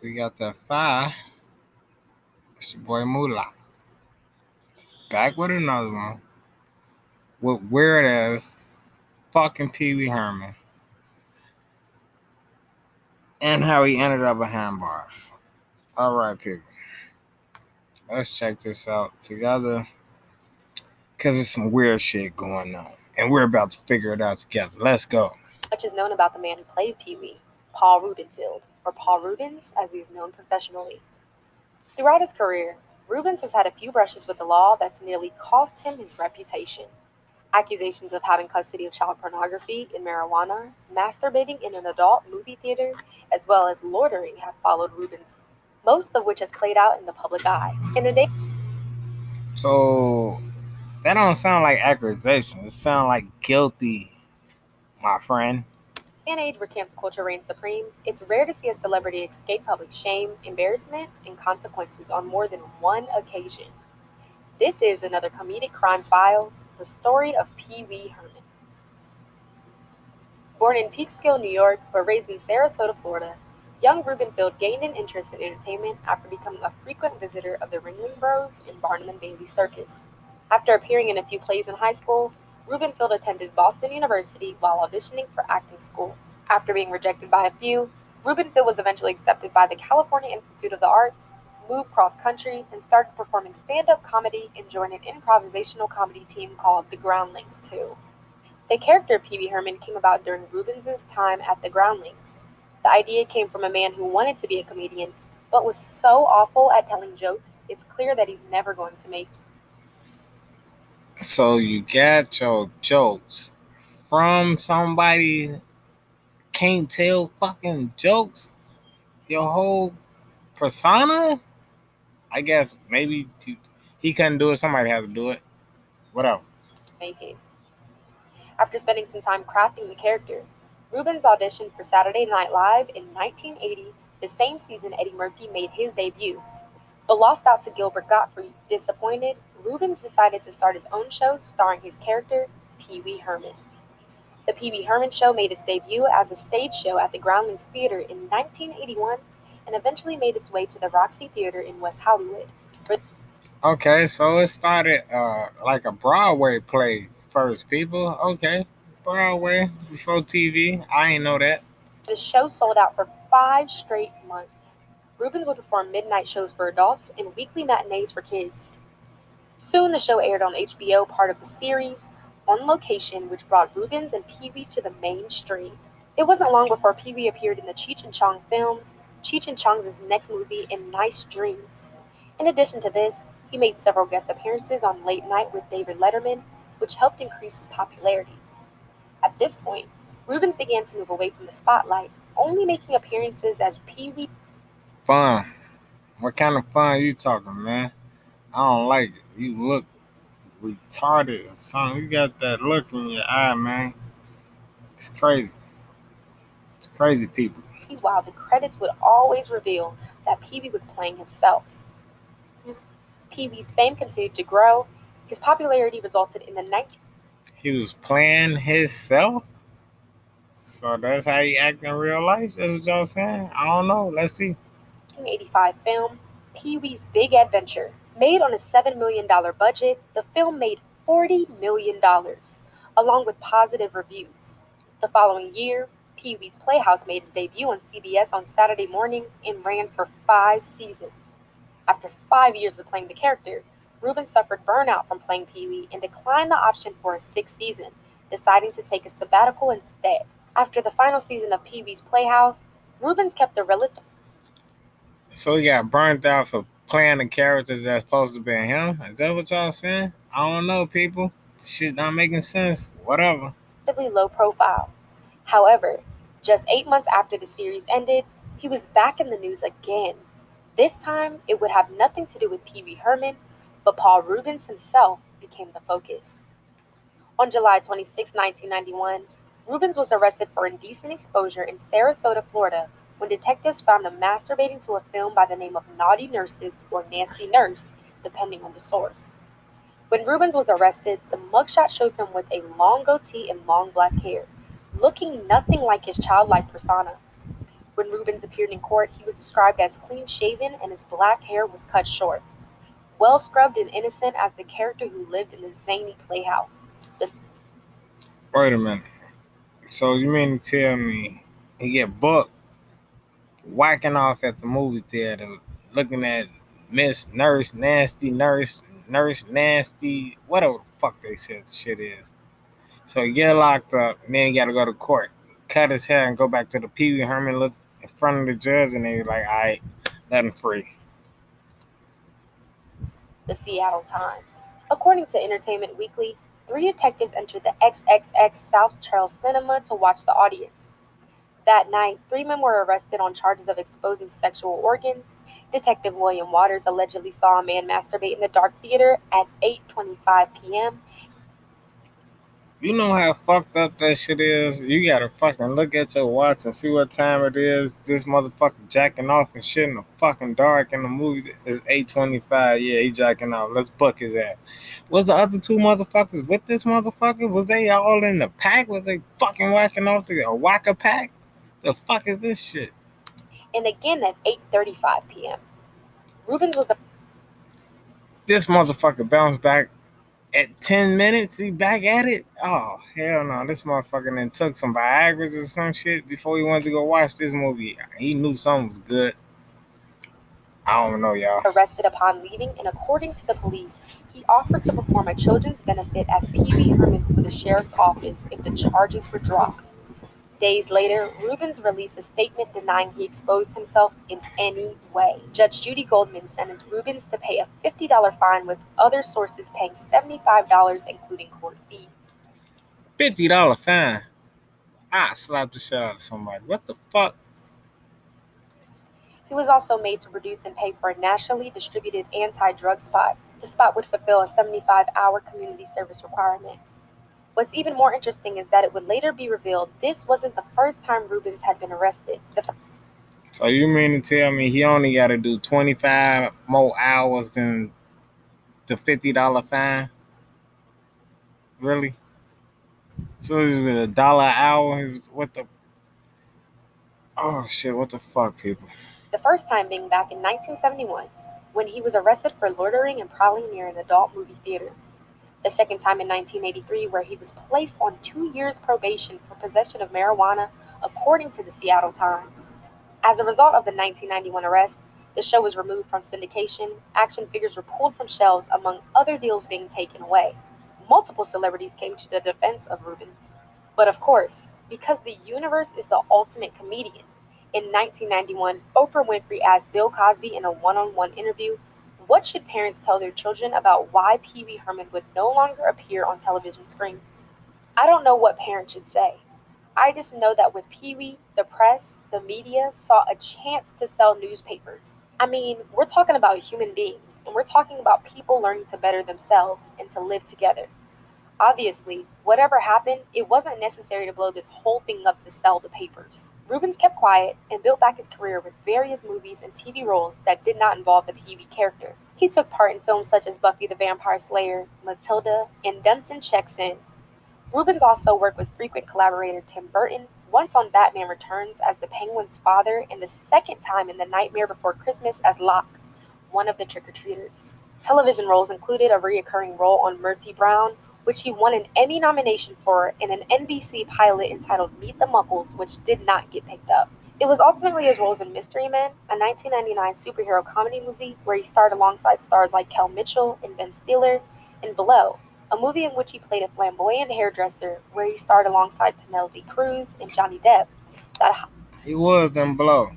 We got that fire. It's your boy Mullah. Back with another one. With weird ass fucking Pee Wee Herman. And how he ended up behind bars. Alright, people. Let's check this out together. Because there's some weird shit going on. And we're about to figure it out together. Let's go. Much is known about the man who plays Pee Wee, Paul Rubenfield, or Paul Rubens as he is known professionally. Throughout his career, Rubens has had a few brushes with the law that's nearly cost him his reputation. Accusations of having custody of child pornography and marijuana, masturbating in an adult movie theater, as well as loitering have followed Rubens, most of which has played out in the public eye. In a day So, that don't sound like accusation. It sounds like guilty, my friend. and age where cancel culture reigns supreme, it's rare to see a celebrity escape public shame, embarrassment, and consequences on more than one occasion. This is another comedic crime files, the story of Pee Wee Herman. Born in Peekskill, New York, but raised in Sarasota, Florida, young Rubenfield gained an interest in entertainment after becoming a frequent visitor of the Ringling Bros and Barnum and Bailey Circus. After appearing in a few plays in high school, Rubenfield attended Boston University while auditioning for acting schools. After being rejected by a few, Rubenfield was eventually accepted by the California Institute of the Arts, moved cross-country, and started performing stand-up comedy and joined an improvisational comedy team called the Groundlings, too. The character Pee Wee Herman came about during Rubens's time at the Groundlings. The idea came from a man who wanted to be a comedian, but was so awful at telling jokes, it's clear that he's never going to make. So you got your jokes from somebody can't tell fucking jokes? Your whole persona? I guess maybe he couldn't do it. Somebody had to do it. Whatever. Make it. After spending some time crafting the character, Rubens auditioned for Saturday Night Live in 1980, the same season Eddie Murphy made his debut. But lost out to Gilbert Gottfried, disappointed, Rubens decided to start his own show starring his character, Pee Wee Herman. The Pee Wee Herman Show made its debut as a stage show at the Groundlings Theater in 1981 and eventually made its way to the Roxy Theater in West Hollywood. Okay, so it started like a Broadway play first, people. Okay, Broadway before TV. I ain't know that. The show sold out for 5 straight months. Rubens would perform midnight shows for adults and weekly matinees for kids. Soon the show aired on HBO, part of the series On Location, which brought Rubens and Pee Wee to the mainstream. It wasn't long before Pee Wee appeared in the Cheech and Chong films, Cheech and Chong's next movie, and Nice Dreams. In addition to this, he made several guest appearances on Late Night with David Letterman, which helped increase his popularity. At this point, Rubens began to move away from the spotlight, only making appearances as Pee Wee. Fun. What kind of fun you talking, man? I don't like it. You look retarded or something. You got that look in your eye, man. It's crazy. It's crazy people. While the credits would always reveal that Pee Wee was playing himself. Pee Wee's fame continued to grow. His popularity resulted in the He was playing himself? So that's how he act in real life? That's what y'all saying? I don't know. Let's see. 1985 film, Pee Wee's Big Adventure. Made on a $7 million budget, the film made $40 million, along with positive reviews. The following year, Pee Wee's Playhouse made its debut on CBS on Saturday mornings and ran for 5 seasons. After 5 years of playing the character, Rubens suffered burnout from playing Pee Wee and declined the option for a 6th season, deciding to take a sabbatical instead. After the final season of Pee Wee's Playhouse, Rubens kept a relative. So he got burnt out for playing a character that's supposed to be him? Is that what y'all saying? I don't know, people. Shit not making sense. Whatever. Low profile. However, just 8 months after the series ended, he was back in the news again. This time, it would have nothing to do with Pee Wee Herman, but Paul Rubens himself became the focus. On July 26, 1991, Rubens was arrested for indecent exposure in Sarasota, Florida, when detectives found him masturbating to a film by the name of Naughty Nurses or Nancy Nurse, depending on the source. When Rubens was arrested, the mugshot shows him with a long goatee and long black hair, looking nothing like his childlike persona. When Rubens appeared in court, he was described as clean shaven and his black hair was cut short. Well scrubbed and innocent as the character who lived in the zany playhouse. The Wait a minute. So you mean to tell me he get booked whacking off at the movie theater, looking at Miss Nurse Nasty, whatever the fuck they said the shit is. So he get locked up, and then he got to go to court, cut his hair, and go back to the Pee Wee Herman, look in front of the judge, and they like, all right, let him free. Seattle Times. According to Entertainment Weekly, three detectives entered the XXX South Charles Cinema to watch the audience. That night, three men were arrested on charges of exposing sexual organs. Detective William Waters allegedly saw a man masturbate in the dark theater at 8:25 p.m. You know how fucked up that shit is? You gotta fucking look at your watch and see what time it is. This motherfucker jacking off and shit in the fucking dark in the movie. It's 8:25. Yeah, he jacking off. Let's book his ass. Was the other two motherfuckers with this motherfucker? Was they all in the pack? Was they fucking whacking off to a whacker pack? The fuck is this shit? and again at 8:35 p.m. Rubens was This motherfucker bounced back at 10 minutes. He back at it? Oh, hell no. This motherfucker then took some Viagra's or some shit before he went to go watch this movie. He knew something was good. I don't know, y'all. arrested upon leaving, and according to the police, he offered to perform a children's benefit as Pee Wee Herman for the sheriff's office if the charges were dropped. Days later, Rubens released a statement denying he exposed himself in any way. Judge Judy Goldman sentenced Rubens to pay a $50 fine, with other sources paying $75, including court fees. $50 fine. I slapped the shit out of somebody. What the fuck? He was also made to produce and pay for a nationally distributed anti-drug spot. The spot would fulfill a 75-hour community service requirement. What's even more interesting is that it would later be revealed this wasn't the first time Rubens had been arrested. So you mean to tell me he only got to do 25 more hours than the $50 fine? Really? So it was $1 an hour? What the? Oh shit! What the fuck, people? The first time being back in 1971, when he was arrested for loitering and prowling near an adult movie theater. The second time in 1983, where he was placed on 2 years probation for possession of marijuana, according to the Seattle Times. As a result of the 1991 arrest, the show was removed from syndication, action figures were pulled from shelves, among other deals being taken away. Multiple celebrities came to the defense of Rubens. But of course, because the universe is the ultimate comedian, in 1991, Oprah Winfrey asked Bill Cosby in a one-on-one interview, what should parents tell their children about why Pee Wee Herman would no longer appear on television screens? I don't know what parents should say. I just know that with Pee Wee, the press, the media saw a chance to sell newspapers. I mean, we're talking about human beings, and we're talking about people learning to better themselves and to live together. Obviously, whatever happened, it wasn't necessary to blow this whole thing up to sell the papers. Rubens kept quiet and built back his career with various movies and TV roles that did not involve the Pee Wee character. He took part in films such as Buffy the Vampire Slayer, Matilda, and Dunson Checks In. Rubens also worked with frequent collaborator Tim Burton, once on Batman Returns as the Penguin's father, and the second time in The Nightmare Before Christmas as Locke, one of the trick-or-treaters. Television roles included a recurring role on Murphy Brown, which he won an Emmy nomination for, and an NBC pilot entitled Meet the Muggles, which did not get picked up. It was ultimately his roles in Mystery Men, a 1999 superhero comedy movie where he starred alongside stars like Kel Mitchell and Ben Stiller, and Below, a movie in which he played a flamboyant hairdresser where he starred alongside Penelope Cruz and Johnny Depp. That He was in Blow.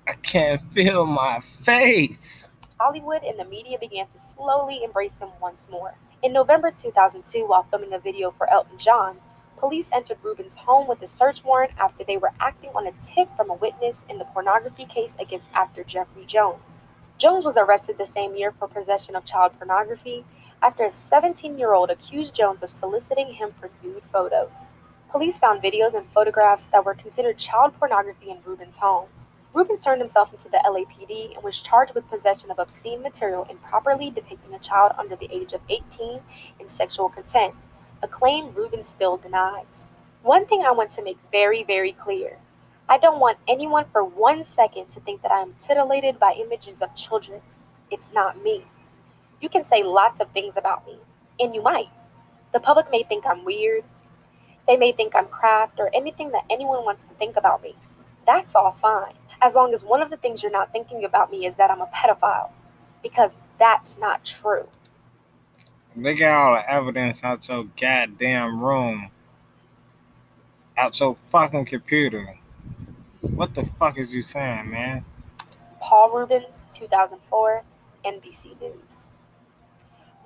I can't feel my face. Hollywood and the media began to slowly embrace him once more. In November 2002, while filming a video for Elton John, police entered Rubens' home with a search warrant after they were acting on a tip from a witness in the pornography case against actor Jeffrey Jones. Jones was arrested the same year for possession of child pornography after a 17-year-old accused Jones of soliciting him for nude photos. Police found videos and photographs that were considered child pornography in Rubens' home. Rubens turned himself into the LAPD and was charged with possession of obscene material improperly depicting a child under the age of 18 in sexual content, a claim Rubens still denies. One thing I want to make very, very clear. I don't want anyone for 1 second to think that I am titillated by images of children. It's not me. You can say lots of things about me, and you might. The public may think I'm weird, they may think I'm craft, or anything that anyone wants to think about me. That's all fine, as long as one of the things you're not thinking about me is that I'm a pedophile. Because that's not true. They got all the evidence out your goddamn room, out your fucking computer. What the fuck is you saying, man? Paul Rubens, 2004, NBC News.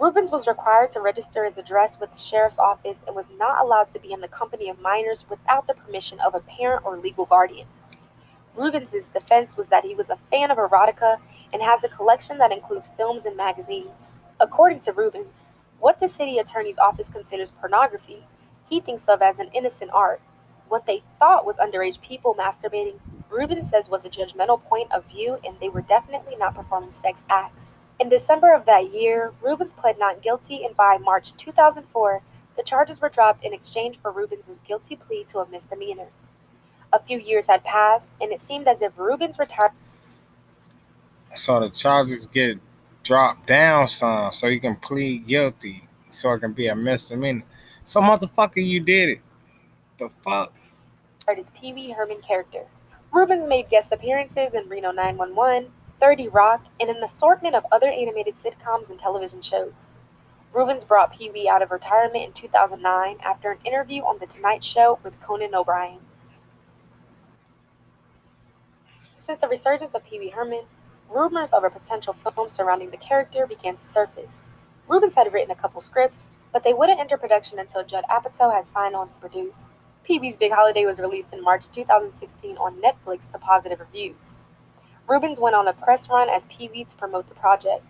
Rubens was required to register his address with the sheriff's office and was not allowed to be in the company of minors without the permission of a parent or legal guardian. Rubens's defense was that he was a fan of erotica and has a collection that includes films and magazines. According to Rubens, what the city attorney's office considers pornography, he thinks of as an innocent art. What they thought was underage people masturbating, Rubens says was a judgmental point of view and they were definitely not performing sex acts. In December of that year, Rubens pled not guilty, and by March 2004, the charges were dropped in exchange for Rubens' guilty plea to a misdemeanor. A few years had passed, and it seemed as if Rubens retired. So the charges get dropped down some so you can plead guilty so it can be a misdemeanor. So motherfucker, you did it. The fuck? His Pee Wee Herman character. Rubens made guest appearances in Reno 911, 30 Rock, and an assortment of other animated sitcoms and television shows. Rubens brought Pee Wee out of retirement in 2009 after an interview on The Tonight Show with Conan O'Brien. Since the resurgence of Pee Wee Herman, rumors of a potential film surrounding the character began to surface. Rubens had written a couple scripts, but they wouldn't enter production until Judd Apatow had signed on to produce. Pee Wee's Big Holiday was released in March 2016 on Netflix to positive reviews. Rubens went on a press run as Pee Wee to promote the project.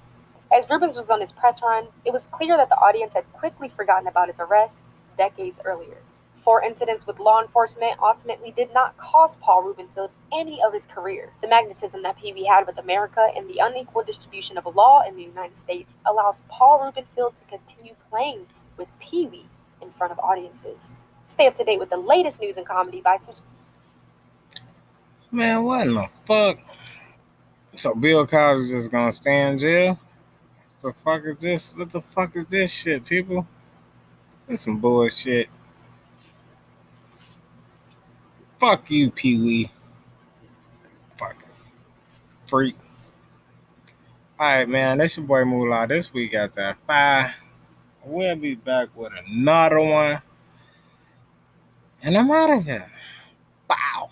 As Rubens was on his press run, it was clear that the audience had quickly forgotten about his arrest decades earlier. 4 incidents with law enforcement ultimately did not cost Paul Rubenfeld any of his career. The magnetism that Pee Wee had with America and the unequal distribution of law in the United States allows Paul Rubenfeld to continue playing with Pee Wee in front of audiences. Stay up to date with the latest news and comedy by subscribing. Man, what in the fuck? So Bill Cosby's just gonna stay in jail? What the fuck is this? What the fuck is this shit, people? This some bullshit. Fuck you, Pee Wee. Fucking freak. Alright, man, that's your boy Mullah. This week at that 5. We'll be back with another one. And I'm out of here. Bow.